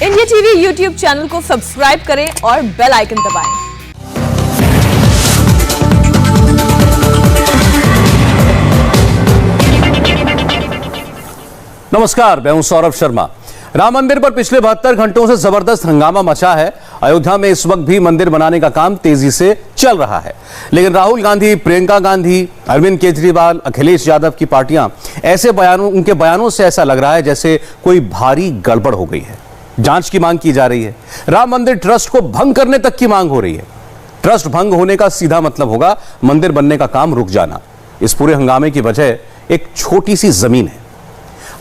India TV YouTube channel को subscribe करें और बेल आइकन दबाएं। नमस्कार, मैं हूं सौरभ शर्मा। राम मंदिर पर पिछले 72 घंटों से जबरदस्त हंगामा मचा है। अयोध्या में इस वक्त भी मंदिर बनाने का काम तेजी से चल रहा है, लेकिन राहुल गांधी, प्रियंका गांधी, अरविंद केजरीवाल, अखिलेश यादव की पार्टियां उनके बयानों से ऐसा लग रहा है जैसे कोई भारी गड़बड़ हो गई है। जांच की मांग की जा रही है। राम मंदिर ट्रस्ट को भंग करने तक की मांग हो रही है। ट्रस्ट भंग होने का सीधा मतलब होगा मंदिर बनने का काम रुक जाना। इस पूरे हंगामे की वजह एक छोटी सी जमीन है।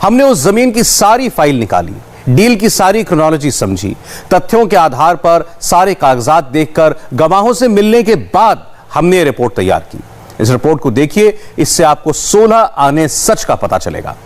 हमने उस जमीन की सारी फाइल निकाली, डील की सारी क्रोनोलॉजी समझी, तथ्यों के आधार पर सारे कागजात देखकर, गवाहों से मिलने के बाद हमने ये रिपोर्ट तैयार की। इस रिपोर्ट को देखिए, इससे आपको 16 आने सच का पता चलेगा।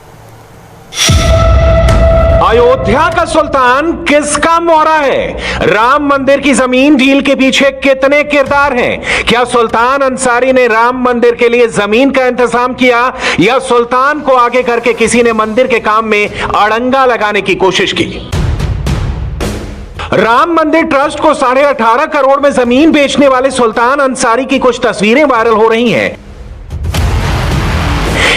अयोध्या का सुल्तान किसका मोहरा है? राम मंदिर की जमीन डील के पीछे कितने किरदार हैं? क्या सुल्तान अंसारी ने राम मंदिर के लिए जमीन का इंतजाम किया या सुल्तान को आगे करके किसी ने मंदिर के काम में अड़ंगा लगाने की कोशिश की? राम मंदिर ट्रस्ट को 18.5 करोड़ में जमीन बेचने वाले सुल्तान अंसारी की कुछ तस्वीरें वायरल हो रही हैं।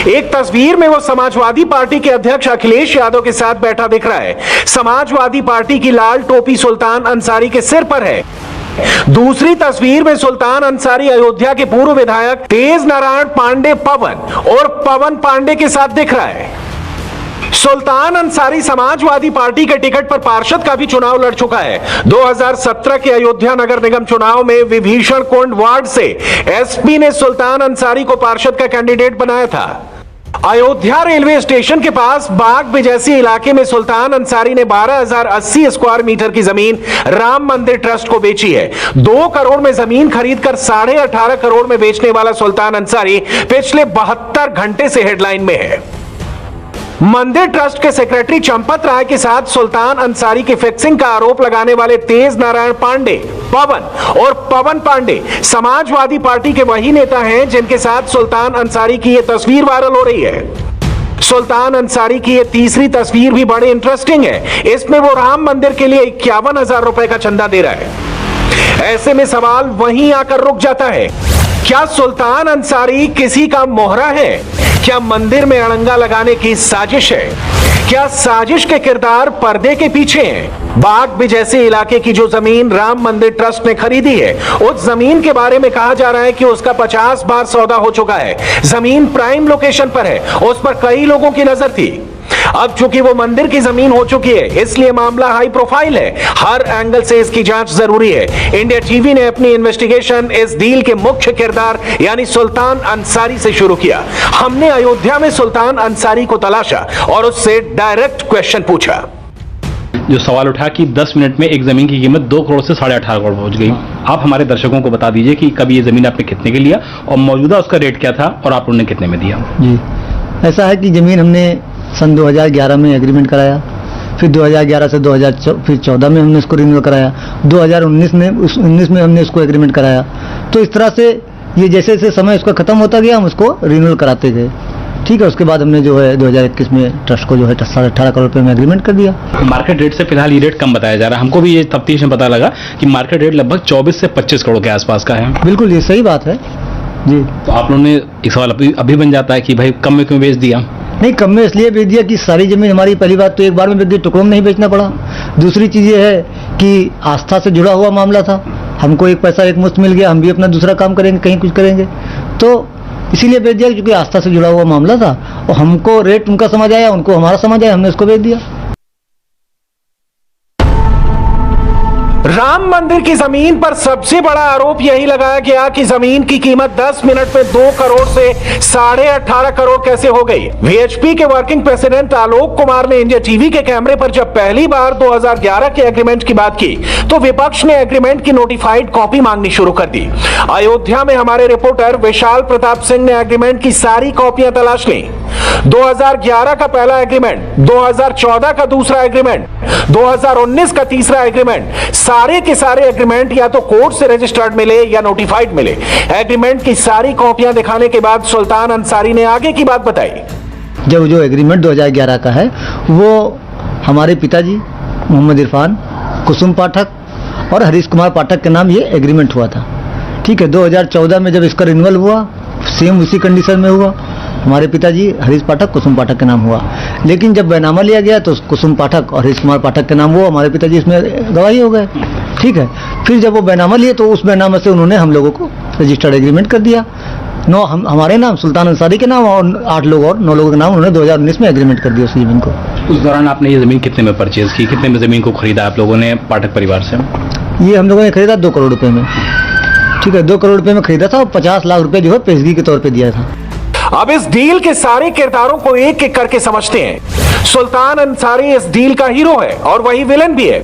एक तस्वीर में वो समाजवादी पार्टी के अध्यक्ष अखिलेश यादव के साथ बैठा दिख रहा है। समाजवादी पार्टी की लाल टोपी सुल्तान अंसारी के सिर पर है। दूसरी तस्वीर में सुल्तान अंसारी अयोध्या के पूर्व विधायक तेज नारायण पांडे और पवन पांडे के साथ दिख रहा है। सुल्तान अंसारी समाजवादी पार्टी के टिकट पर पार्षद का भी चुनाव लड़ चुका है। 2017 के अयोध्या नगर निगम चुनाव में विभीषण कुंड वार्ड से एसपी ने सुल्तान अंसारी को पार्षद का कैंडिडेट बनाया था। अयोध्या रेलवे स्टेशन के पास बाग बिजैसी इलाके में सुल्तान अंसारी ने 12,080 स्क्वायर मीटर की जमीन राम मंदिर ट्रस्ट को बेची है। 2 करोड़ में जमीन खरीदकर 18.5 करोड़ में बेचने वाला सुल्तान अंसारी पिछले 72 घंटे से हेडलाइन में है। मंदिर ट्रस्ट के सेक्रेटरी चंपत राय के साथ सुल्तान अंसारी की फिक्सिंग का आरोप लगाने वाले तेज नारायण पांडे और पवन पांडे समाजवादी पार्टी के वही नेता हैं जिनके साथ सुल्तान अंसारी की यह तस्वीर वायरल हो रही है। सुल्तान अंसारी की यह तीसरी तस्वीर भी बड़ी इंटरेस्टिंग है। इसमें वो राम मंदिर के लिए 51,000 रुपए का चंदा दे रहा है। ऐसे में सवाल वहीं आकर रुक जाता है, क्या सुल्तान अंसारी किसी का मोहरा है? क्या मंदिर में अड़ंगा लगाने की साजिश है? क्या साजिश के किरदार पर्दे के पीछे हैं? बाग बिजैसी इलाके की जो जमीन राम मंदिर ट्रस्ट ने खरीदी है, उस जमीन के बारे में कहा जा रहा है कि उसका 50 बार सौदा हो चुका है। जमीन प्राइम लोकेशन पर है, उस पर कई लोगों की नजर थी। अब चूंकि वो मंदिर की जमीन हो चुकी है, इसलिए मामला हाई प्रोफाइल है। हर एंगल से इसकी जांच जरूरी है। इंडिया टीवी ने अपनी इन्वेस्टिगेशन इस डील के मुख्य किरदार यानी सुल्तान अंसारी से शुरू किया। हमने अयोध्या में सुल्तान अंसारी को तलाशा और उससे डायरेक्ट क्वेश्चन पूछा। जो सवाल उठा कि 10 मिनट में एक जमीन की कीमत 2 करोड़ से 18.5 करोड़ पहुंच गई। आप हमारे दर्शकों को बता दीजिए कि कभी ये जमीन आपने कितने के लिया और मौजूदा उसका रेट क्या था और आप उन्होंने कितने में दिया? जी, ऐसा है कि जमीन हमने सन 2011 में एग्रीमेंट कराया, फिर 2011 से 2014 में हमने इसको रिन्यू कराया, 2019 में हमने इसको एग्रीमेंट कराया। तो इस तरह से ये जैसे जैसे समय इसका खत्म होता गया हम उसको रिन्यू कराते गए। ठीक है, उसके बाद हमने जो है 2021 में ट्रस्ट को जो है 18.5 करोड़ रुपए में एग्रीमेंट कर दिया। मार्केट रेट से फिलहाल ये रेट कम बताया जा रहा है। हमको भी ये तफ्तीश में पता लगा कि मार्केट रेट लगभग 24 से 25 करोड़ के आसपास का है। बिल्कुल, ये सही बात है जी। तो आप लोगों ने एक सवाल अभी बन जाता है कि भाई कम में क्यों बेच दिया? नहीं, कम में इसलिए बेच दिया कि सारी जमीन हमारी, पहली बात तो एक बार में बेच दी, टुकड़ों में नहीं बेचना पड़ा। दूसरी चीज ये है कि आस्था से जुड़ा हुआ मामला था। हमको एक पैसा एक मुश्त मिल गया, हम भी अपना दूसरा काम करेंगे, कहीं कुछ करेंगे, तो इसीलिए बेच दिया क्योंकि आस्था से जुड़ा हुआ मामला था। और हमको रेट उनका समझ आया, उनको हमारा समझ आया, हमने उसको बेच दिया। राम मंदिर की जमीन पर सबसे बड़ा आरोप यही लगाया गया कि जमीन की कीमत 10 मिनट में 2 करोड़ से 18.5 करोड़ कैसे हो गई। वीएचपी के वर्किंग प्रेसिडेंट आलोक कुमार ने इंडिया टीवी के कैमरे पर जब पहली बार 2011 के एग्रीमेंट की बात की तो विपक्ष ने एग्रीमेंट की नोटिफाइड कॉपी मांगनी शुरू कर दी। अयोध्या में हमारे रिपोर्टर विशाल प्रताप सिंह ने एग्रीमेंट की सारी कॉपियां तलाश ली। 2011 का पहला एग्रीमेंट, 2014 का दूसरा एग्रीमेंट, 2019 का तीसरा एग्रीमेंट, सारे के सारे एग्रीमेंट या तो कोर्ट से रजिस्टर्ड मिले या नोटिफाइड मिले। एग्रीमेंट की सारी कॉपियां दिखाने के बाद सुल्तान अंसारी ने आगे की बात बताई। जो एग्रीमेंट 2011 का है वो हमारे पिताजी मोहम्मद इरफान, कुसुम पाठक और हरीश कुमार पाठक के नाम ये एग्रीमेंट हुआ था। ठीक है, 2014 में जब इसका रिन्यूअल हुआ, सेम उसी कंडीशन में हुआ, हमारे पिताजी हरीश पाठक, कुसुम पाठक के नाम हुआ। लेकिन जब बैनामा लिया गया तो कुसुम पाठक और हरीश कुमार पाठक के नाम हुआ, हमारे पिताजी इसमें गवाही हो गए। ठीक है, फिर जब वो बैनामा लिए तो उस बैनामा से उन्होंने हम लोगों को रजिस्टर्ड एग्रीमेंट कर दिया। हमारे नाम सुल्तान अंसारी के नाम और 8 लोग और 9 लोगों के नाम उन्होंने 2019 में एग्रीमेंट कर दिया उस जमीन को। उस दौरान आपने ये जमीन कितने में परचेज की, कितने में जमीन को खरीदा आप लोगों ने पाठक परिवार से? ये हम लोगों ने खरीदा 2 करोड़ रुपए में। ठीक है, 2 करोड़ रुपए में खरीदा था और 50 लाख रुपए जो है पेशगी के तौर पे दिया था। अब इस डील के सारे किरदारों को एक एक करके समझते हैं। सुल्तान अंसारी इस डील का हीरो है और वही विलन भी है।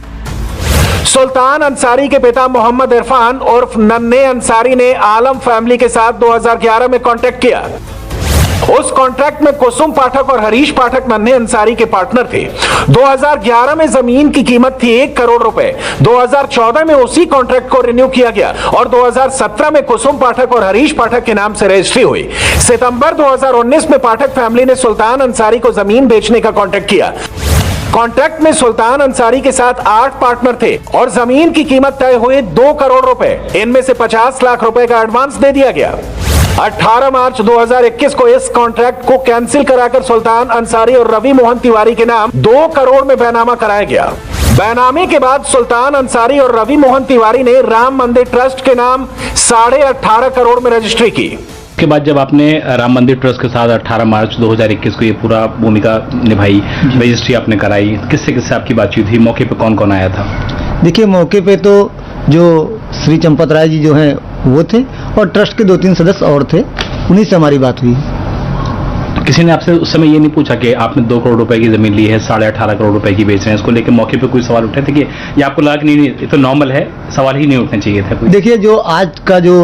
सुल्तान अंसारी के पिता मोहम्मद इरफान उर्फ नन्हे अंसारी ने आलम फैमिली के साथ 2011 में कॉन्ट्रैक्ट किया। उस कॉन्ट्रैक्ट में कुसुम पाठक और हरीश पाठक नन्हे अंसारी के पार्टनर थे। 2011 में जमीन की कीमत थी 1 करोड़ रुपए। 2014 में उसी कॉन्ट्रैक्ट को रिन्यू किया गया और 2017 में कुसुम पाठक और हरीश पाठक के नाम से रजिस्ट्री हुई। सितंबर 2019 में पाठक फैमिली ने सुल्तान अंसारी को जमीन बेचने का कॉन्ट्रैक्ट किया। कॉन्ट्रैक्ट में सुल्तान अंसारी के साथ 8 पार्टनर थे और जमीन की कीमत तय हुई 2 करोड़ रुपए। इनमें से 50 लाख रुपए का एडवांस दे दिया गया। 18 मार्च 2021 को इस कॉन्ट्रैक्ट को कैंसिल कराकर सुल्तान अंसारी और रवि मोहन तिवारी के नाम 2 करोड़ में बैनामा कराया गया। बैनामे के बाद सुल्तान अंसारी और रवि मोहन तिवारी ने राम मंदिर ट्रस्ट के नाम 18.5 करोड़ में रजिस्ट्री की। के बाद जब आपने राम मंदिर ट्रस्ट के साथ 18 मार्च 2021 को ये पूरा भूमिका निभाई, रजिस्ट्री आपने कराई, किससे किससे आपकी बातचीत हुई, मौके पे कौन कौन आया था? देखिए, मौके पे तो जो श्री चंपत राय जी जो हैं वो थे और ट्रस्ट के 2-3 सदस्य और थे, उन्हीं से हमारी बात हुई। किसी ने आपसे उस समय ये नहीं पूछा कि आपने 2 करोड़ रुपए की जमीन ली है, 18.5 करोड़ रुपए की बेच रहे हैं, इसको लेकर मौके पे कोई सवाल उठे थे कि ये आपको लगा कि नहीं ये तो नॉर्मल है, सवाल ही नहीं उठने चाहिए थे? देखिए, जो आज का जो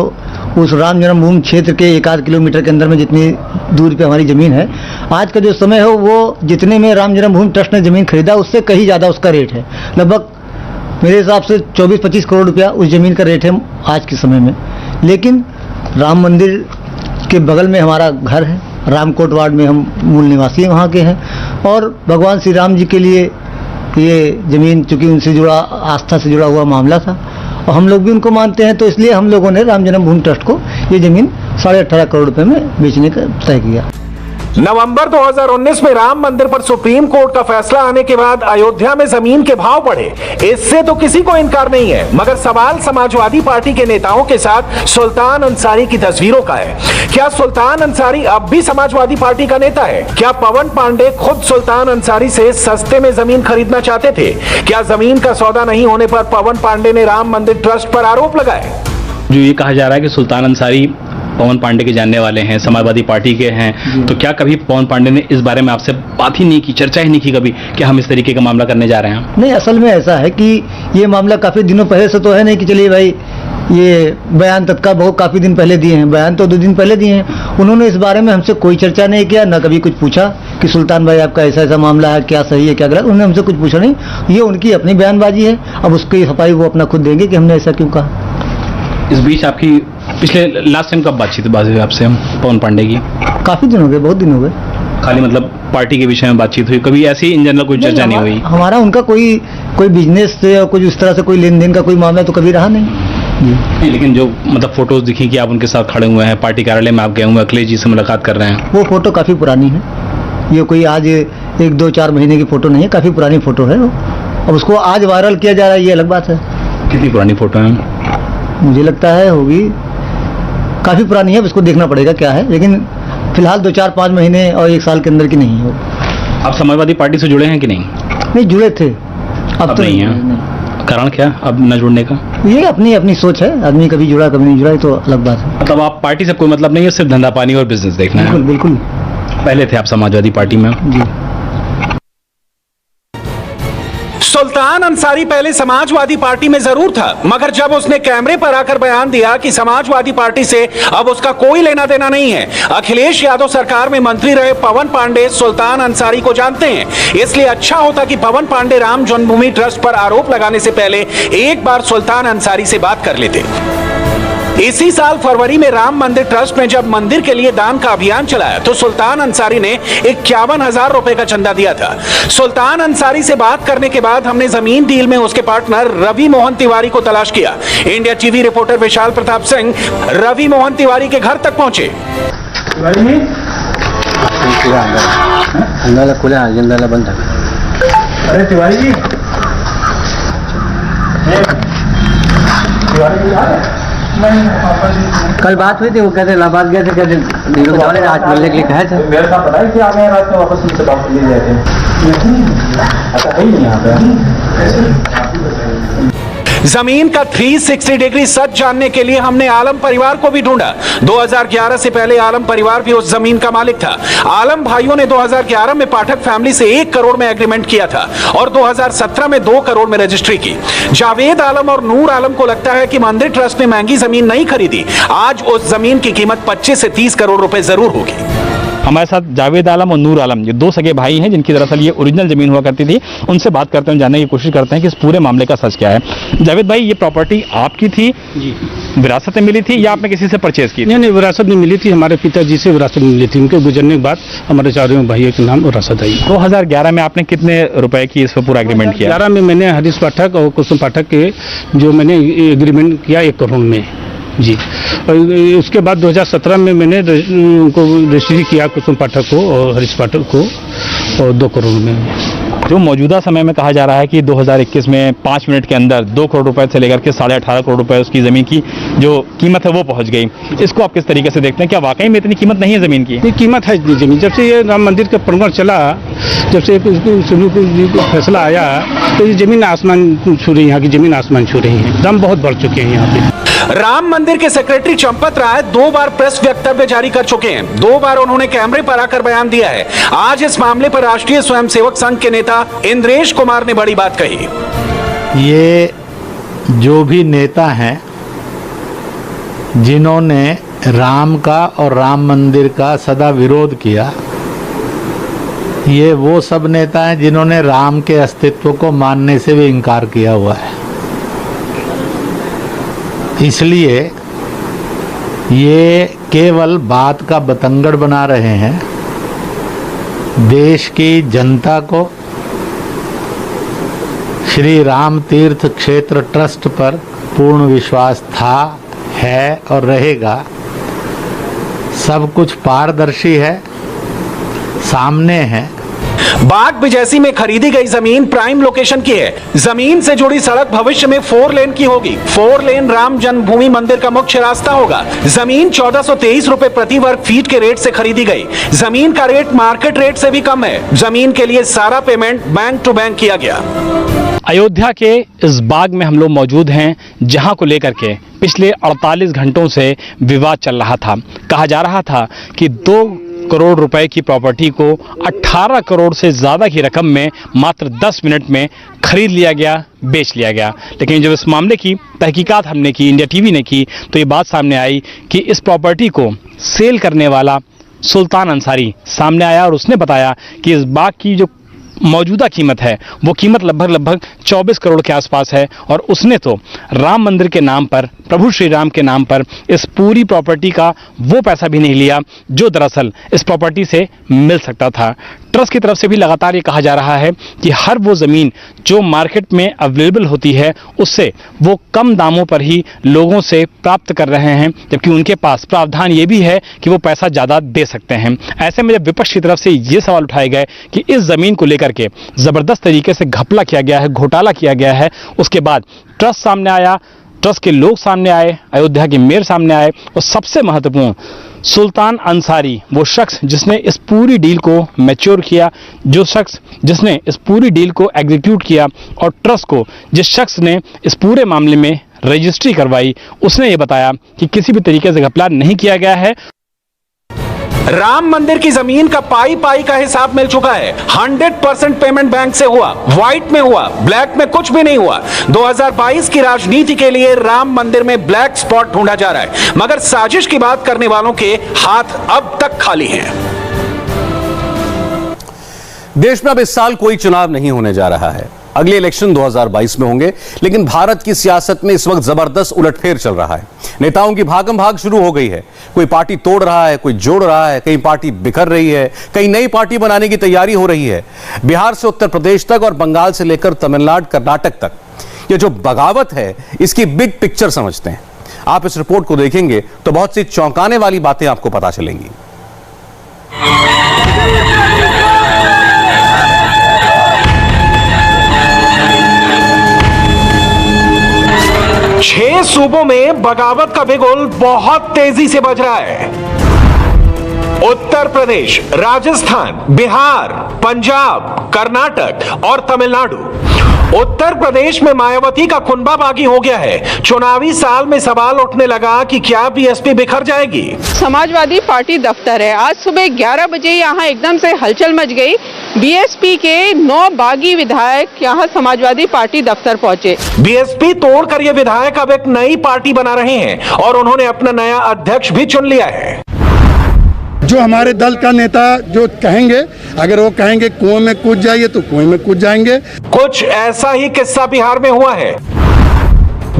उस राम जन्मभूमि क्षेत्र के 1-8 किलोमीटर के अंदर में जितनी दूरी पे हमारी जमीन है, आज का जो समय है वो जितने में राम जन्मभूमि ट्रस्ट ने जमीन खरीदा उससे कहीं ज़्यादा उसका रेट है। लगभग मेरे हिसाब से 24-25 करोड़ रुपया उस जमीन का रेट है आज के समय में। लेकिन राम मंदिर के बगल में हमारा घर है, रामकोट वार्ड में हम मूल निवासी हैं, वहाँ के हैं, और भगवान श्री राम जी के लिए ये ज़मीन चूँकि उनसे जुड़ा, आस्था से जुड़ा हुआ मामला था और हम लोग भी उनको मानते हैं, तो इसलिए हम लोगों ने राम जन्मभूमि ट्रस्ट को ये ज़मीन 18.5 करोड़ रुपए में बेचने का तय किया। नवंबर 2019 में राम मंदिर पर सुप्रीम कोर्ट का फैसला आने के बाद अयोध्या में जमीन के भाव बढ़े, इससे तो किसी को इनकार नहीं है, मगर सवाल समाजवादी पार्टी के नेताओं के साथ सुल्तान अंसारी की तस्वीरों का है। क्या सुल्तान अंसारी अब भी समाजवादी पार्टी का नेता है? क्या पवन पांडे खुद सुल्तान अंसारी से सस्ते में जमीन खरीदना चाहते थे? क्या जमीन का सौदा नहीं होने पर पवन पांडे ने राम मंदिर ट्रस्ट पर आरोप लगाए? जो ये कहा जा रहा है कि सुल्तान अंसारी पवन पांडे के जानने वाले हैं, समाजवादी पार्टी के हैं, तो क्या कभी पवन पांडे ने इस बारे में आपसे बात ही नहीं की, चर्चा ही नहीं की कभी कि हम इस तरीके का मामला करने जा रहे हैं? नहीं, असल में ऐसा है कि ये मामला काफ़ी दिनों पहले से तो है नहीं कि चलिए भाई ये बयान तत्काल बहुत काफ़ी दिन पहले दिए हैं, बयान तो 2 दिन पहले दिए हैं। उन्होंने इस बारे में हमसे कोई चर्चा नहीं किया, न कभी कुछ पूछा कि सुल्तान भाई आपका ऐसा ऐसा मामला है, क्या सही है क्या गलत, उन्होंने हमसे कुछ पूछा नहीं। ये उनकी अपनी बयानबाजी है, अब उसकी सफाई वो अपना खुद देंगे कि हमने ऐसा क्यों कहा। इस बीच आपकी पिछले लास्ट टाइम कब बातचीत हुई आपसे पवन पांडे की? काफ़ी दिन हो गए, बहुत दिन हो गए। खाली मतलब पार्टी के विषय में बातचीत हुई, कभी ऐसी इन जनरल कोई चर्चा नहीं हुई? हमारा उनका कोई बिजनेस से या कुछ इस तरह से कोई लेन देन का कोई मामला तो कभी रहा नहीं। लेकिन जो मतलब फोटोज दिखी कि आप उनके साथ खड़े हुए हैं, पार्टी कार्यालय में आप गए हुए, अखिलेश जी से मुलाकात कर रहे हैं, वो फोटो काफ़ी पुरानी है। ये कोई आज 1-2-4 महीने की फोटो नहीं है, काफ़ी पुरानी फोटो है वो। अब उसको आज वायरल किया जा रहा है, ये अलग बात है। कितनी पुरानी फोटो है? मुझे लगता है होगी काफ़ी पुरानी है, उसको देखना पड़ेगा क्या है, लेकिन फिलहाल 2-4-5 महीने और 1 साल के अंदर की नहीं हो। आप समाजवादी पार्टी से जुड़े हैं कि नहीं? नहीं, जुड़े थे, अब तो नहीं है। कारण क्या अब न जुड़ने का? ये अपनी अपनी सोच है, आदमी कभी जुड़ा कभी नहीं जुड़ा, तो अलग बात है। मतलब आप पार्टी से कोई मतलब नहीं है, सिर्फ धंधा पानी और बिजनेस देखना है? बिल्कुल। पहले थे आप समाजवादी पार्टी में? जी। सुल्तान अंसारी पहले समाजवादी पार्टी में जरूर था, मगर जब उसने कैमरे पर आकर बयान दिया कि समाजवादी पार्टी से अब उसका कोई लेना देना नहीं है। अखिलेश यादव सरकार में मंत्री रहे पवन पांडे सुल्तान अंसारी को जानते हैं, इसलिए अच्छा होता कि पवन पांडे राम जन्मभूमि ट्रस्ट पर आरोप लगाने से पहले एक बार सुल्तान अंसारी से बात कर लेते। इसी साल फरवरी में राम मंदिर ट्रस्ट ने जब मंदिर के लिए दान का अभियान चलाया तो सुल्तान अंसारी ने 51,000 रुपए का चंदा दिया था। सुल्तान अंसारी से बात करने के बाद हमने जमीन डील में उसके पार्टनर रवि मोहन तिवारी को तलाश किया। इंडिया टीवी रिपोर्टर विशाल प्रताप सिंह रवि मोहन तिवारी के घर तक पहुंचे। बंद है। अरे तिवारी जी, कल बात हुई थी, वो कहते इलाहाबाद गए थे, कहते आज मिलने के लिए कहे थे। मेरे साथ पता ही कि आ गए रात में वापस उनसे बात ले गए थे। अच्छा है ही नहीं यहाँ पे। जमीन का 360 डिग्री सच जानने के लिए हमने आलम परिवार को भी ढूंढा। 2011 से पहले आलम परिवार भी उस जमीन का मालिक था। आलम भाइयों ने 2011 में पाठक फैमिली से 1 करोड़ में एग्रीमेंट किया था और 2017 में 2 करोड़ में रजिस्ट्री की। जावेद आलम और नूर आलम को लगता है कि मंदिर ट्रस्ट ने महंगी जमीन नहीं खरीदी। आज उस जमीन की कीमत 25 से 30 करोड़ रुपए जरूर होगी। हमारे साथ जावेद आलम और नूर आलम, ये 2 सगे भाई हैं जिनकी दरअसल ये ओरिजिनल जमीन हुआ करती थी। उनसे बात करते हैं, जानने की कोशिश करते हैं कि इस पूरे मामले का सच क्या है। जावेद भाई, ये प्रॉपर्टी आपकी थी जी? विरासत में मिली थी या आपने किसी से परचेज की? नहीं, विरासत में मिली थी। हमारे पिताजी से विरासत में मिली थी। उनके गुजरने के बाद हमारे चारों भाइयों के नाम विरासत आई। 2011 में आपने कितने रुपए की इस पर पूरा एग्रीमेंट किया? 2011 में मैंने हरीश पाठक और कुसुम पाठक के जो मैंने एग्रीमेंट किया 1 करोड़ में जी। और उसके बाद 2017 में मैंने उनको रजिस्ट्री किया, कुसुम पाठक को और हरीश पाठक को, और 2 करोड़ में। जो मौजूदा समय में कहा जा रहा है कि 2021 में 5 मिनट के अंदर 2 करोड़ रुपए से लेकर के 18.5 करोड़ रुपए उसकी जमीन की जो कीमत है वो पहुंच गई। इसको आप किस तरीके से देखते हैं? क्या वाकई में इतनी कीमत नहीं है जमीन की? ये कीमत है इतनी जमीन। जब से ये राम मंदिर का प्रकरण चला, जब से फैसला आया, तो ये जमीन आसमान छू रही है। यहाँ की जमीन आसमान छू रही है। दाम बहुत बढ़ चुके हैं यहाँ पे। राम मंदिर के सेक्रेटरी चंपत राय 2 बार प्रेस वक्तव्य जारी कर चुके हैं। 2 बार उन्होंने कैमरे पर आकर बयान दिया है। आज इस मामले पर राष्ट्रीय स्वयंसेवक संघ के नेता इंद्रेश कुमार ने बड़ी बात कही। ये जो भी नेता हैं जिन्होंने राम का और राम मंदिर का सदा विरोध किया, ये वो सब नेता हैं जिन्होंने राम के अस्तित्व को मानने से भी इनकार किया हुआ है। इसलिए ये केवल बात का बतंगड़ बना रहे हैं। देश की जनता को श्री राम तीर्थ क्षेत्र ट्रस्ट पर पूर्ण विश्वास था, है और रहेगा। सब कुछ पारदर्शी है, सामने है। बाग बिजैसी में खरीदी गई जमीन प्राइम लोकेशन की है। जमीन से जुड़ी सड़क भविष्य में 4 लेन की होगी। 4 लेन राम जन्मभूमि मंदिर का मुख्य रास्ता होगा। जमीन 1423 रुपए प्रति वर्ग फीट के रेट से खरीदी गई। जमीन का रेट मार्केट रेट से भी कम है। जमीन के लिए सारा पेमेंट बैंक टू बैंक किया गया। अयोध्या के इस बाग में हम लोग मौजूद हैं, जहां को लेकर के पिछले 48 घंटों से विवाद चल रहा था। कहा जा रहा था कि 2 करोड़ रुपए की प्रॉपर्टी को 18 करोड़ से ज़्यादा की रकम में मात्र 10 मिनट में खरीद लिया गया, बेच लिया गया। लेकिन जब इस मामले की तहकीकात हमने की, इंडिया टीवी ने की, तो ये बात सामने आई कि इस प्रॉपर्टी को सेल करने वाला सुल्तान अंसारी सामने आया और उसने बताया कि इस बाग की जो मौजूदा कीमत है वो कीमत लगभग 24 करोड़ के आसपास है। और उसने तो राम मंदिर के नाम पर, प्रभु श्री राम के नाम पर इस पूरी प्रॉपर्टी का वो पैसा भी नहीं लिया जो दरअसल इस प्रॉपर्टी से मिल सकता था। ट्रस्ट की तरफ से भी लगातार ये कहा जा रहा है कि हर वो ज़मीन जो मार्केट में अवेलेबल होती है उससे वो कम दामों पर ही लोगों से प्राप्त कर रहे हैं, जबकि उनके पास प्रावधान ये भी है कि वो पैसा ज़्यादा दे सकते हैं। ऐसे में जब विपक्ष की तरफ से ये सवाल उठाए गए कि इस ज़मीन को लेकर के ज़बरदस्त तरीके से घपला किया गया है, घोटाला किया गया है, उसके बाद ट्रस्ट सामने आया, ट्रस्ट के लोग सामने आए, अयोध्या के मेयर सामने आए और सबसे महत्वपूर्ण सुल्तान अंसारी, वो शख्स जिसने इस पूरी डील को मैच्योर किया, जो शख्स जिसने इस पूरी डील को एग्जीक्यूट किया और ट्रस्ट को जिस शख्स ने इस पूरे मामले में रजिस्ट्री करवाई, उसने ये बताया कि किसी भी तरीके से घपला नहीं किया गया है। राम मंदिर की जमीन का पाई पाई का हिसाब मिल चुका है। 100% पेमेंट बैंक से हुआ, व्हाइट में हुआ, ब्लैक में कुछ भी नहीं हुआ। 2022 की राजनीति के लिए राम मंदिर में ब्लैक स्पॉट ढूंढा जा रहा है, मगर साजिश की बात करने वालों के हाथ अब तक खाली हैं। देश में अब इस साल कोई चुनाव नहीं होने जा रहा है। अगले इलेक्शन 2022 में होंगे, लेकिन भारत की सियासत में इस वक्त जबरदस्त उलटफेर चल रहा है। नेताओं की भागम भाग शुरू हो गई है। कोई पार्टी तोड़ रहा है, कोई जोड़ रहा है, कहीं पार्टी बिखर रही है, कहीं नई पार्टी बनाने की तैयारी हो रही है। बिहार से उत्तर प्रदेश तक और बंगाल से लेकर तमिलनाडु कर्नाटक तक ये जो बगावत है, इसकी बिग पिक्चर समझते हैं। आप इस रिपोर्ट को देखेंगे तो बहुत सी चौंकाने वाली बातें आपको पता चलेंगी। छह सूबों में बगावत का बिगुल बहुत तेजी से बज रहा है। उत्तर प्रदेश, राजस्थान, बिहार, पंजाब, कर्नाटक और तमिलनाडु। उत्तर प्रदेश में मायावती का कुनबा बागी हो गया है। चुनावी साल में सवाल उठने लगा कि क्या बीएसपी बिखर जाएगी। समाजवादी पार्टी दफ्तर है। आज सुबह 11 बजे यहाँ एकदम से हलचल मच गई। बीएसपी के 9 बागी विधायक यहाँ समाजवादी पार्टी दफ्तर पहुंचे। बीएसपी तोड़कर ये विधायक अब एक नई पार्टी बना रहे हैं और उन्होंने अपना नया अध्यक्ष भी चुन लिया है। जो हमारे दल का नेता जो कहेंगे, अगर वो कहेंगे कुएं में कूद जाइए तो कुएं में कूद जाएंगे। कुछ ऐसा ही किस्सा बिहार में हुआ है।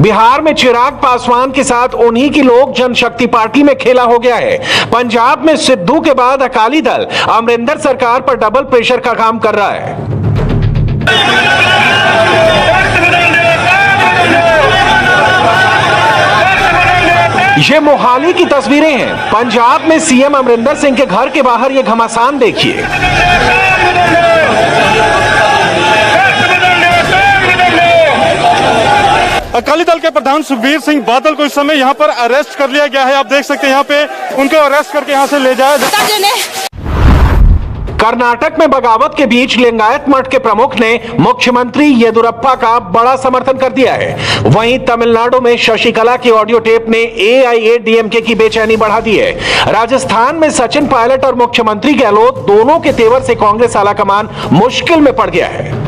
बिहार में चिराग पासवान के साथ उन्हीं की लोक जनशक्ति पार्टी में खेला हो गया है। पंजाब में सिद्धू के बाद अकाली दल अमरिंदर सरकार पर डबल प्रेशर का काम कर रहा है। ये मोहाली की तस्वीरें हैं। पंजाब में सीएम अमरिंदर सिंह के घर के बाहर ये घमासान देखिए। अकाली दल के प्रधान सुखबीर सिंह बादल को इस समय यहाँ पर अरेस्ट कर लिया गया है। आप देख सकते हैं यहाँ पे उनको अरेस्ट करके यहाँ से ले जाया जाए। कर्नाटक में बगावत के बीच लिंगायत मठ के प्रमुख ने मुख्यमंत्री येदियुरप्पा का बड़ा समर्थन कर दिया है। वहीं तमिलनाडु में शशिकला की ऑडियो टेप ने एआईएडीएमके की बेचैनी बढ़ा दी है। राजस्थान में सचिन पायलट और मुख्यमंत्री गहलोत दोनों के तेवर से कांग्रेस आलाकमान मुश्किल में पड़ गया है।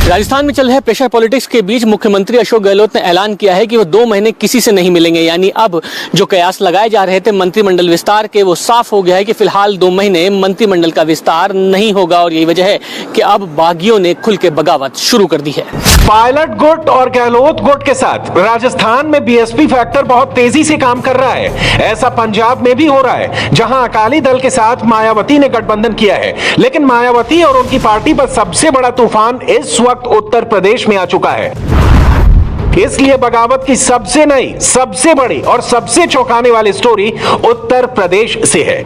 राजस्थान में चल रहे प्रेशर पॉलिटिक्स के बीच मुख्यमंत्री अशोक गहलोत ने ऐलान किया है कि वो 2 महीने किसी से नहीं मिलेंगे। यानी अब जो कयास लगाए जा रहे थे मंत्रिमंडल विस्तार के, वो साफ हो गया है कि फिलहाल 2 महीने मंत्रिमंडल का विस्तार नहीं होगा और यही वजह है कि अब बागियों ने खुल के बगावत शुरू कर दी है। पायलट गुट और गहलोत गुट के साथ राजस्थान में बीएसपी फैक्टर बहुत तेजी से काम कर रहा है। ऐसा पंजाब में भी हो रहा है, जहां अकाली दल के साथ मायावती ने गठबंधन किया है। लेकिन मायावती और उनकी पार्टी पर सबसे बड़ा तूफान इस वक्त उत्तर प्रदेश में आ चुका है। इसलिए बगावत की सबसे नई, सबसे बड़ी और सबसे चौंकाने वाली स्टोरी उत्तर प्रदेश से है,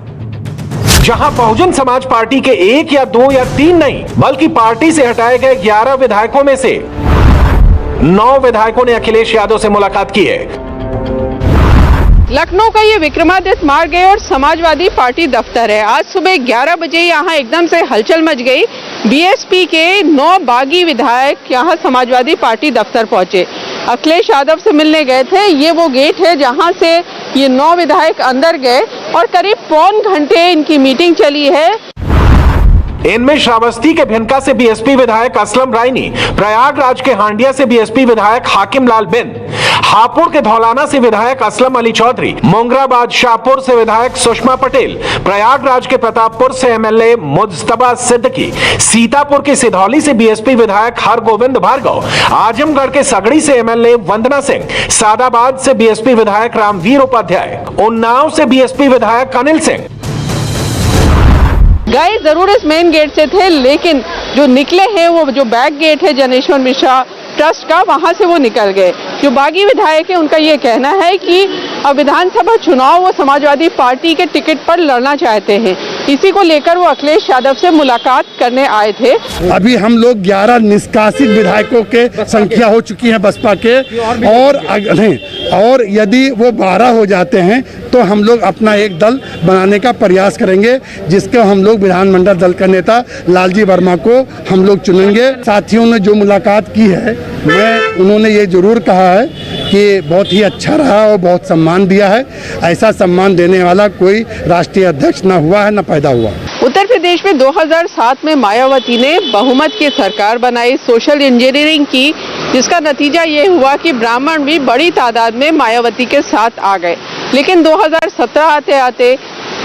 जहां बहुजन समाज पार्टी के 1 या 2 या 3 नहीं, बल्कि पार्टी से हटाए गए 11 विधायकों में से 9 विधायकों ने अखिलेश यादव से मुलाकात की है। लखनऊ का ये विक्रमादित्य मार्ग है और समाजवादी पार्टी दफ्तर है। आज सुबह 11 बजे यहाँ एकदम से हलचल मच गई। बीएसपी के 9 बागी विधायक यहाँ समाजवादी पार्टी दफ्तर पहुंचे। अखिलेश यादव से मिलने गए थे। ये वो गेट है जहाँ से ये 9 विधायक अंदर गए और करीब पौन घंटे इनकी मीटिंग चली है। इनमें श्रावस्ती के भिनका से बीएसपी विधायक असलम रायनी, प्रयागराज के हांडिया से बीएसपी विधायक हाकिम लाल बिन, हापुड़ के धौलाना से विधायक असलम अली चौधरी, मोंगराबाद शाहपुर से विधायक सुषमा पटेल, प्रयागराज के प्रतापपुर से एमएलए मुज्तबा सिद्दीकी, सीतापुर के सिधौली से बीएसपी विधायक हरगोविंद भार्गव, आजमगढ़ के सगड़ी से एमएलए वंदना सिंह, सादाबाद से बीएसपी विधायक रामवीर उपाध्याय, उन्नाव से बीएसपी विधायक अनिल सिंह। गए जरूर इस मेन गेट से थे, लेकिन जो निकले हैं वो जो बैक गेट है जनेश्वर मिश्रा ट्रस्ट का, वहां से वो निकल गए। जो बागी विधायक है उनका ये कहना है कि अब विधानसभा चुनाव वो समाजवादी पार्टी के टिकट पर लड़ना चाहते हैं। इसी को लेकर वो अखिलेश यादव से मुलाकात करने आए थे। अभी हम लोग 11 निष्कासित विधायकों के संख्या हो चुकी है बसपा के, और यदि वो 12 हो जाते हैं तो हम लोग अपना एक दल बनाने का प्रयास करेंगे, जिसको हम लोग विधानमंडल दल का नेता लालजी वर्मा को हम लोग चुनेंगे। साथियों ने जो मुलाकात की है, उन्होंने ये जरूर कहा है कि बहुत ही अच्छा रहा और बहुत सम्मान दिया है। ऐसा सम्मान देने वाला कोई राष्ट्रीय अध्यक्ष न हुआ है, न पैदा हुआ। उत्तर प्रदेश में 2007 में मायावती ने बहुमत की सरकार बनाई, सोशल इंजीनियरिंग की, जिसका नतीजा ये हुआ कि ब्राह्मण भी बड़ी तादाद में मायावती के साथ आ गए। लेकिन 2017 आते आते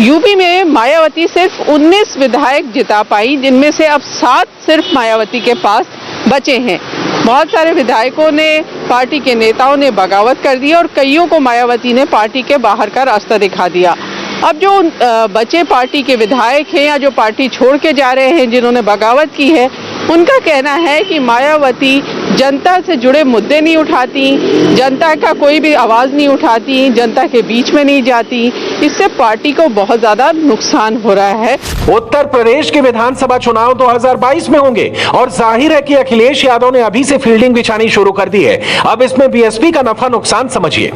यूपी में मायावती सिर्फ 19 विधायक जिता पाई, जिनमें से अब 7 सिर्फ मायावती के पास बचे हैं। बहुत सारे विधायकों ने, पार्टी के नेताओं ने बगावत कर दी और कईयों को मायावती ने पार्टी के बाहर का रास्ता दिखा दिया। अब जो बचे पार्टी के विधायक हैं या जो पार्टी छोड़ के जा रहे हैं, जिन्होंने बगावत की है, उनका कहना है कि मायावती जनता से जुड़े मुद्दे नहीं उठाती, जनता का कोई भी आवाज़ नहीं उठाती, जनता के बीच में नहीं जाती। इससे पार्टी को बहुत ज़्यादा नुकसान हो रहा है। उत्तर प्रदेश के विधानसभा चुनाव 2022 में होंगे और जाहिर है कि अखिलेश यादव ने अभी से फील्डिंग बिछानी शुरू कर दी है। अब इसमें बीएसपी का नफा नुकसान समझिए।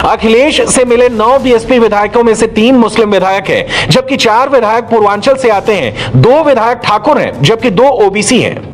अखिलेश से मिले 9 बीएसपी विधायकों में से 3 मुस्लिम विधायक हैं, जबकि 4 विधायक पूर्वांचल से आते हैं, 2 विधायक ठाकुर हैं, जबकि 2 ओबीसी हैं।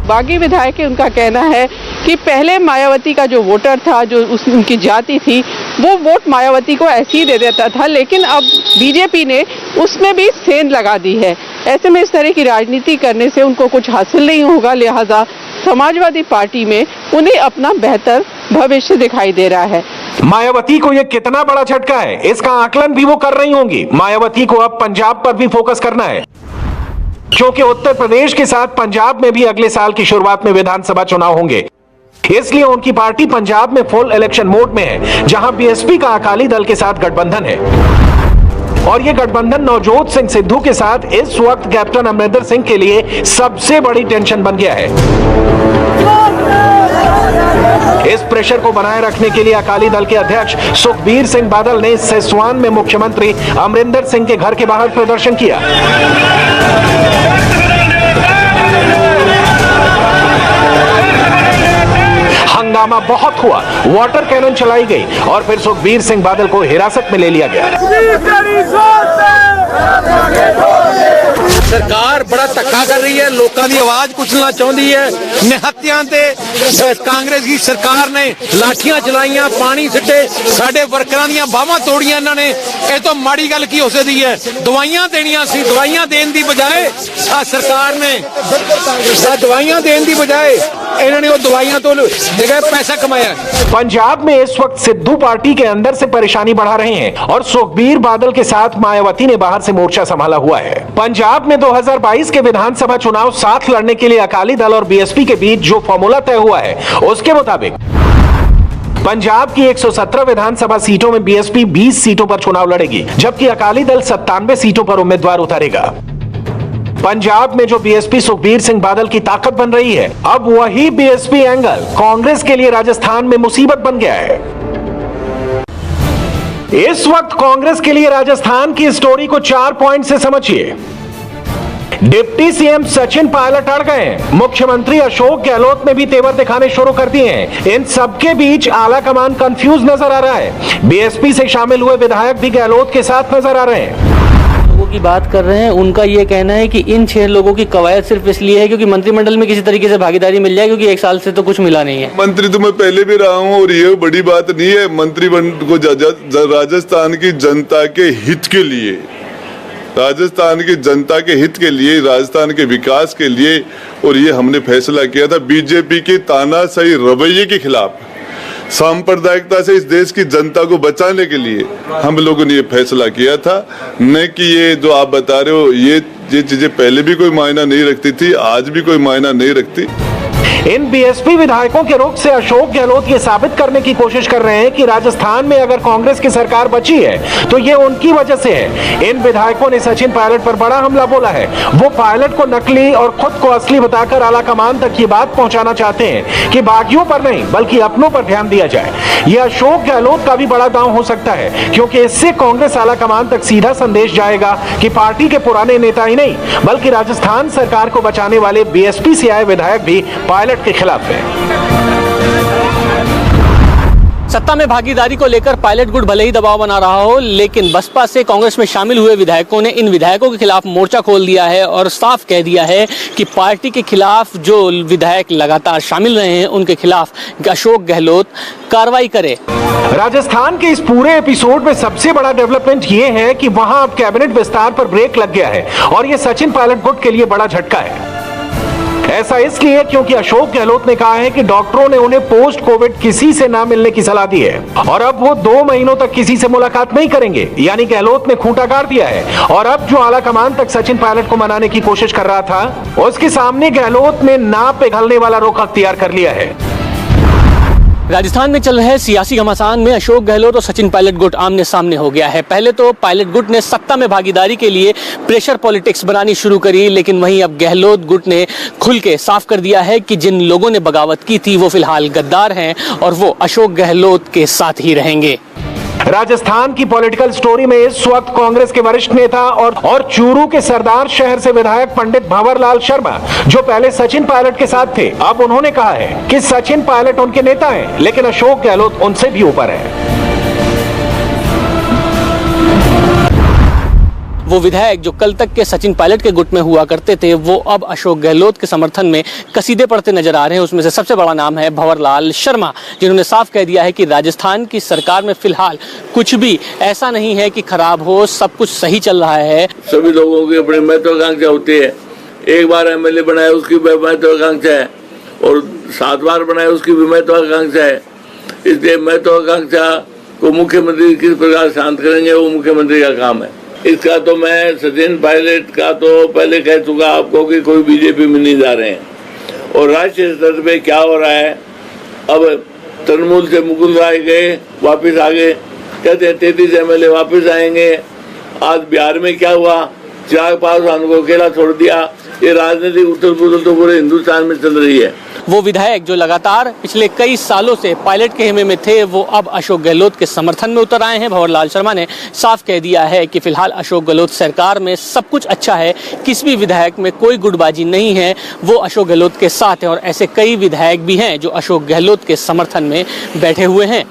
बागी विधायक है, उनका कहना है कि पहले मायावती का जो वोटर था, जो उनकी जाति थी, वो वोट मायावती को ऐसे ही दे देता था, लेकिन अब बीजेपी ने उसमें भी सेंध लगा दी है। ऐसे में इस तरह की राजनीति करने से उनको कुछ हासिल नहीं होगा, लिहाजा समाजवादी पार्टी में उन्हें अपना बेहतर भविष्य दिखाई दे रहा है। मायावती को यह कितना बड़ा झटका है, इसका आकलन भी वो कर रही होंगी। मायावती को अब पंजाब पर भी फोकस करना है, क्योंकि उत्तर प्रदेश के साथ पंजाब में भी अगले साल की शुरुआत में विधानसभा चुनाव होंगे। इसलिए उनकी पार्टी पंजाब में फुल इलेक्शन मोड में है, जहां बीएसपी का अकाली दल के साथ गठबंधन है। और यह गठबंधन नवजोत सिंह सिद्धू के साथ इस वक्त कैप्टन अमरिंदर सिंह के लिए सबसे बड़ी टेंशन बन गया है। इस प्रेशर को बनाए रखने के लिए अकाली दल के अध्यक्ष सुखबीर सिंह बादल ने सिसवान में मुख्यमंत्री अमरिंदर सिंह के घर के बाहर प्रदर्शन किया। हंगामा बहुत हुआ, वाटर कैनन चलाई गई और फिर सुखबीर सिंह बादल को हिरासत में ले लिया गया। सरकार बड़ा धक्का कर रही है, लोगों की आवाज कुचलना चाहती है। निहत्तियां ते कांग्रेस की सरकार ने लाठियां चलाइयां, पानी सिੱਟੇ, साडे वर्करां ਦੀਆਂ ਬਾਹਾਂ ਤੋੜੀਆਂ ਇਹਨਾਂ ਨੇ। ਇਹ ਤੋਂ ਮਾੜੀ ਗੱਲ ਕੀ ਹੋ ਸਕਦੀ ਹੈ? ਦਵਾਈਆਂ ਦੇਣੀਆਂ ਸੀ, ਦਵਾਈਆਂ ਦੇਣ ਦੀ ਬਜਾਏ ਆ ਸਰਕਾਰ ਨੇ ਦਵਾਈਆਂ ਦੇਣ ਦੀ ਬਜਾਏ ਇਹਨਾਂ ਨੇ ਉਹ ਦਵਾਈਆਂ ਤੋਂ जगह पैसा कमाया। पंजाब में इस वक्त सिद्धू पार्टी के अंदर से परेशानी बढ़ा रहे हैं और सुखबीर बादल के साथ मायावती ने बाहर से मोर्चा संभाला हुआ है। पंजाब में 2022 के विधानसभा चुनाव साथ लड़ने के लिए अकाली दल और बीएसपी के बीच जो फॉर्मूला तय हुआ है, उसके मुताबिक पंजाब की 117 विधानसभा सीटों में बीएसपी 20 सीटों पर चुनाव लड़ेगी, जबकि अकाली दल 97 सीटों पर उम्मीदवार उतारेगा। पंजाब में जो बीएसपी सुखबीर सिंह बादल की ताकत बन रही है, अब वही बीएसपी एंगल कांग्रेस के लिए राजस्थान में मुसीबत बन गया है। इस वक्त कांग्रेस के लिए राजस्थान की स्टोरी को 4 पॉइंट से समझिए। डिप्टी सीएम सचिन पायलट अड़ गए, मुख्यमंत्री अशोक गहलोत ने भी तेवर दिखाने शुरू कर दिए हैं। इन सबके बीच आला कमान कंफ्यूज नजर आ रहा है। बीएसपी से शामिल हुए विधायक भी गहलोत के साथ नजर आ रहे हैं। की बात कर रहे हैं, उनका ये कहना है कि इन 6 लोगों की कवायद सिर्फ इसलिए है क्योंकि मंत्रिमंडल में किसी तरीके से भागीदारी मिल जाए, क्योंकि 1 साल से तो कुछ मिला नहीं है। मंत्री तो मैं पहले भी रहा हूं और ये बड़ी बात नहीं है। मंत्री को राजस्थान की जनता के हित के लिए, राजस्थान की जनता के हित के लिए, राजस्थान के विकास के लिए, और ये हमने फैसला किया था बीजेपी के तानाशाही रवैये के खिलाफ, सांप्रदायिकता से इस देश की जनता को बचाने के लिए हम लोगों ने ये फैसला किया था। न कि ये जो आप बता रहे हो ये चीजें पहले भी कोई मायना नहीं रखती थी, आज भी कोई मायना नहीं रखती। इन बीएसपी विधायकों के रुख से अशोक गहलोत ये साबित करने की कोशिश कर रहे हैं कि राजस्थान में अगर कांग्रेस की सरकार बची है तो ये उनकी वजह से है। इन विधायकों ने सचिन पायलट पर बड़ा हमला बोला है। वो पायलट को नकली और खुद को असली बताकर आलाकमान तक ये बात पहुंचाना चाहते हैं कि बागियों पर नहीं बल्कि अपनों पर ध्यान दिया जाए। यह अशोक गहलोत का भी बड़ा दांव हो सकता है, क्योंकि इससे कांग्रेस आलाकमान तक सीधा संदेश जाएगा कि पार्टी के पुराने नेता ही नहीं बल्कि राजस्थान सरकार को बचाने वाले बीएसपी से आए विधायक भी पायलट के खिलाफ है। सत्ता में भागीदारी को लेकर पायलट गुट भले ही दबाव बना रहा हो, लेकिन बसपा से कांग्रेस में शामिल हुए विधायकों ने इन विधायकों के खिलाफ मोर्चा खोल दिया है और साफ कह दिया है कि पार्टी के खिलाफ जो विधायक लगातार शामिल रहे हैं उनके खिलाफ अशोक गहलोत कार्रवाई करे। राजस्थान के इस पूरे एपिसोड में सबसे बड़ा डेवलपमेंट ये है कि वहां अब कैबिनेट विस्तार पर ब्रेक लग गया है और यह सचिन पायलट गुट के लिए बड़ा झटका है। ऐसा इसलिए क्योंकि अशोक गहलोत ने कहा है कि डॉक्टरों ने उन्हें पोस्ट कोविड किसी से ना मिलने की सलाह दी है और अब वो 2 महीनों तक किसी से मुलाकात नहीं करेंगे। यानी गहलोत ने खूंटा गाड़ दिया है और अब जो आला कमान तक सचिन पायलट को मनाने की कोशिश कर रहा था, उसके सामने गहलोत ने नाप पिघलने वाला रुख अख्तियार कर लिया है। राजस्थान में चल रहे सियासी घमासान में अशोक गहलोत और सचिन पायलट गुट आमने सामने हो गया है। पहले तो पायलट गुट ने सत्ता में भागीदारी के लिए प्रेशर पॉलिटिक्स बनानी शुरू करी, लेकिन वहीं अब गहलोत गुट ने खुल के साफ कर दिया है कि जिन लोगों ने बगावत की थी वो फिलहाल गद्दार हैं और वो अशोक गहलोत के साथ ही रहेंगे। राजस्थान की पॉलिटिकल स्टोरी में इस वक्त कांग्रेस के वरिष्ठ नेता और चूरू के सरदार शहर से विधायक पंडित भंवरलाल शर्मा, जो पहले सचिन पायलट के साथ थे, अब उन्होंने कहा है कि सचिन पायलट उनके नेता हैं, लेकिन अशोक गहलोत उनसे भी ऊपर है। वो विधायक जो कल तक के सचिन पायलट के गुट में हुआ करते थे, वो अब अशोक गहलोत के समर्थन में कसीदे पढ़ते नजर आ रहे हैं। उसमें से सबसे बड़ा नाम है भंवरलाल शर्मा, जिन्होंने साफ कह दिया है कि राजस्थान की सरकार में फिलहाल कुछ भी ऐसा नहीं है कि खराब हो, सब कुछ सही चल रहा है। सभी लोगों की अपनी महत्वाकांक्षा होती है। एक बार MLA बनाए उसकी महत्वाकांक्षा है और 7 बार बनाए उसकी भी महत्वाकांक्षा है। इसलिए महत्वाकांक्षा को मुख्यमंत्री किस प्रकार शांत करेंगे, वो मुख्यमंत्री का काम है। इसका तो मैं सचिन पायलट का तो पहले कह चुका आपको कि कोई बीजेपी में नहीं जा रहे हैं। और राष्ट्रीय स्तर पे क्या हो रहा है, अब तृणमूल से मुकुल राय गए, वापस आ गए, कहते हैं 33 MLA वापस आएंगे। आज बिहार में क्या हुआ, चिराग पासवान को अकेला छोड़ दिया। ये राजनीतिक उथल पुथल तो पूरे हिंदुस्तान में चल रही है। वो विधायक जो लगातार पिछले कई सालों से पायलट के हिमे में थे, वो अब अशोक गहलोत के समर्थन में उतर आए हैं। भंवरलाल शर्मा ने साफ कह दिया है कि फिलहाल अशोक गहलोत सरकार में सब कुछ अच्छा है, किसी भी विधायक में कोई गुटबाजी नहीं है, वो अशोक गहलोत के साथ है। और ऐसे कई विधायक भी हैं जो अशोक गहलोत के समर्थन में बैठे हुए हैं।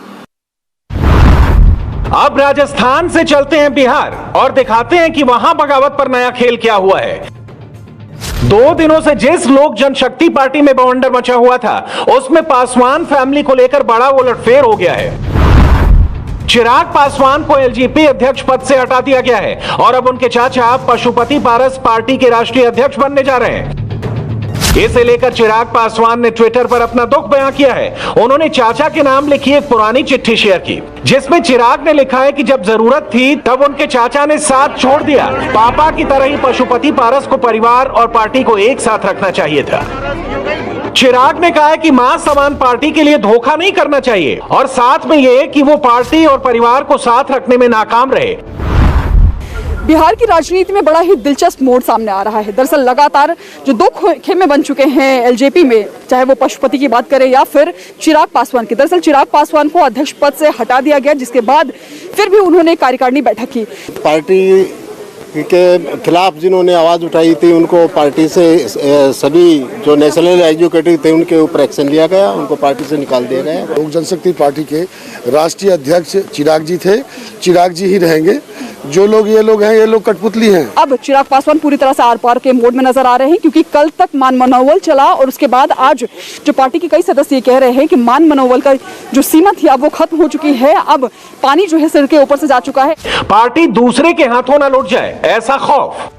अब राजस्थान से चलते हैं बिहार और दिखाते हैं कि वहां बगावत पर नया खेल क्या हुआ है। 2 दिनों से जिस लोक जनशक्ति पार्टी में बवंडर मचा हुआ था, उसमें पासवान फैमिली को लेकर बड़ा उलटफेर हो गया है। चिराग पासवान को LJP अध्यक्ष पद से हटा दिया गया है और अब उनके चाचा पशुपति पारस पार्टी के राष्ट्रीय अध्यक्ष बनने जा रहे हैं। इसे लेकर चिराग पासवान ने ट्विटर पर अपना दुख बयां किया है। उन्होंने चाचा के नाम लिखी एक पुरानी चिट्ठी शेयर की, जिसमें चिराग ने लिखा है कि जब जरूरत थी तब उनके चाचा ने साथ छोड़ दिया। पापा की तरह ही पशुपति पारस को परिवार और पार्टी को एक साथ रखना चाहिए था। चिराग ने कहा है कि मां समान पार्टी के लिए धोखा नहीं करना चाहिए और साथ में यह कि वो पार्टी और परिवार को साथ रखने में नाकाम रहे। बिहार की राजनीति में बड़ा ही दिलचस्प मोड़ सामने आ रहा है। दरअसल लगातार जो 2 खेमे बन चुके हैं LJP में, चाहे वो पशुपति की बात करें या फिर चिराग पासवान की। दरअसल चिराग पासवान को अध्यक्ष पद से हटा दिया गया, जिसके बाद फिर भी उन्होंने कार्यकारिणी बैठक की। पार्टी के खिलाफ जिन्होंने आवाज़ उठाई थी, उनको पार्टी से सभी जो नेशनल एग्जीक्यूटिव थे उनके ऊपर एक्शन लिया गया, उनको पार्टी से निकाल दिया गया। लोक जनशक्ति पार्टी के राष्ट्रीय अध्यक्ष चिराग जी थे, चिराग जी ही रहेंगे। जो लोग ये लोग हैं, ये लोग कठपुतली हैं। अब चिराग पासवान पूरी तरह से आर पार के मोड में नजर आ रहे हैं, क्योंकि कल तक मान मनोबल चला और उसके बाद आज जो पार्टी के कई सदस्य कह रहे हैं कि मान मनोबल का जो सीमा थी अब वो खत्म हो चुकी है। अब पानी जो है सिर के ऊपर से जा चुका है। पार्टी दूसरे के हाथों न लुट जाए, ऐसा खौफ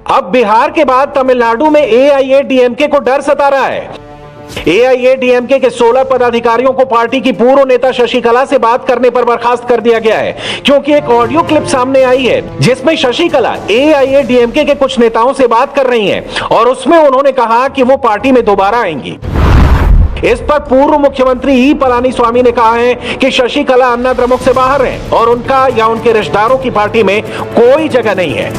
अब बिहार के बाद तमिलनाडु में AIADMK को डर सता रहा है। AIADMK के 16 पदाधिकारियों को पार्टी की पूर्व नेता शशिकला से बात करने पर बर्खास्त कर दिया गया है, क्योंकि एक ऑडियो क्लिप सामने आई है जिसमें शशिकला AIADMK के कुछ नेताओं से बात कर रही हैं और उसमें उन्होंने कहा कि वो पार्टी में दोबारा आएंगी। इस पर पूर्व मुख्यमंत्री E. पलानीस्वामी ने कहा है कि शशिकला अन्ना द्रमुक से बाहर हैं और उनका या उनके रिश्तेदारों की पार्टी में कोई जगह नहीं है।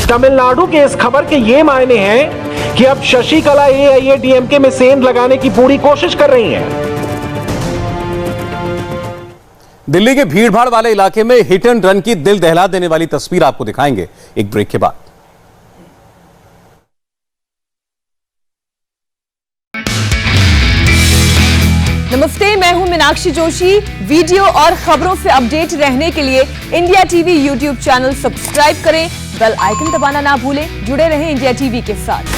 तमिलनाडु के इस खबर के ये मायने हैं कि अब शशिकला AIADMK में सेंध लगाने की पूरी कोशिश कर रही हैं। दिल्ली के भीड़भाड़ वाले इलाके में हिट एंड रन की दिल दहला देने वाली तस्वीर आपको दिखाएंगे एक ब्रेक के बाद। नमस्ते, मैं हूं मीनाक्षी जोशी। वीडियो और खबरों से अपडेट रहने के लिए India TV YouTube channel subscribe करें, बेल आइकन दबाना ना भूलें। जुड़े रहें इंडिया टीवी के साथ।